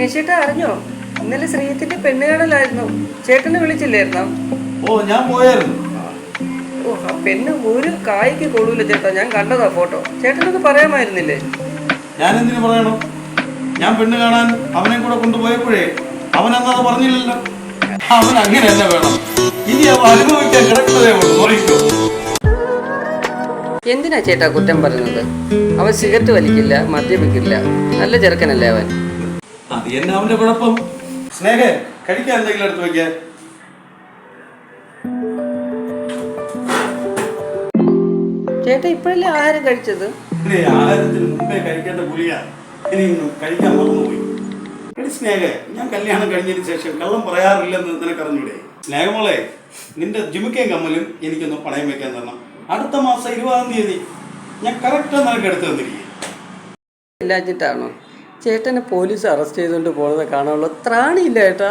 നിഷേട്ട അറിഞ്ഞോ? ഇന്നലെ ശ്രീയത്തിന്റെ പെണ്ണുകാണലായിരുന്നു. ചേട്ടനെ വിളിച്ചില്ലായിരുന്നോ? ഓ, ഞാൻ പോയായിരുന്നു. ഓ, ആ പെണ്ണ് ഒരു കായ്ക്ക് കൊള്ളൂല ചേട്ടാ. ഞാൻ കണ്ടതാ ഫോട്ടോ. ചേട്ടനൊക്കെ പറയാമായിരുന്നില്ലേ? ഞാൻ എന്തിനു പറയണം? ഞാൻ പെണ്ണ് കാണാൻ അവനെ കൂടെ കൊണ്ടുപോയപ്പോഴേ അവനെന്നത് പറഞ്ഞില്ലല്ലോ. അവൻ അങ്ങനെ തന്നെ വേണം. ഇനി അവൻ അനുഭവിക്കാൻ കിടക്കുന്നതേ ഉള്ളൂ. നോക്കിക്കോ. എന്തിനാ ചേട്ടാ കുറ്റം പറയുന്നത്? അവൻ സിഗരറ്റ് വലിക്കില്ല, മദ്യപിക്കില്ല. നല്ല ചെറുക്കനല്ലേ അവൻ? അത് തന്നെ അവന്റെ കുഴപ്പം. സ്നേഹ, കഴിക്കാൻ എന്തെങ്കിലും എടുത്ത് വെക്കേ. ചേട്ടാ ഇപ്പോഴല്ലേ ആഹാരം കഴിച്ചത്? ആഹാരത്തിന് മുമ്പേ കഴിക്കേണ്ട ഗുളിക ഇനി കഴിക്കാൻ മറന്നുപോയി. എടി സ്നേഹ, ഞാൻ കല്യാണം കഴിഞ്ഞതിന് ശേഷം കള്ളം പറയാറില്ലെന്ന് നിനക്ക് അറിഞ്ഞൂടെ? സ്നേഹമോളെ, നിന്റെ ജിമുക്കയും കമ്മലും എനിക്കൊന്ന് പണയം വെക്കാൻ തരണം. അടുത്ത മാസം 20-ാം തീയതി ഞാൻ കറക്റ്റ് നിനക്ക് എടുത്തു തന്നിരിക്കും. ഇല്ലാഞ്ഞിട്ടാണോ? ചേട്ടനെ പോലീസ് അറസ്റ്റ് ചെയ്തുകൊണ്ട് പോകുന്നത് കാണാനുള്ള ത്രാണിയില്ല ചേട്ടാ.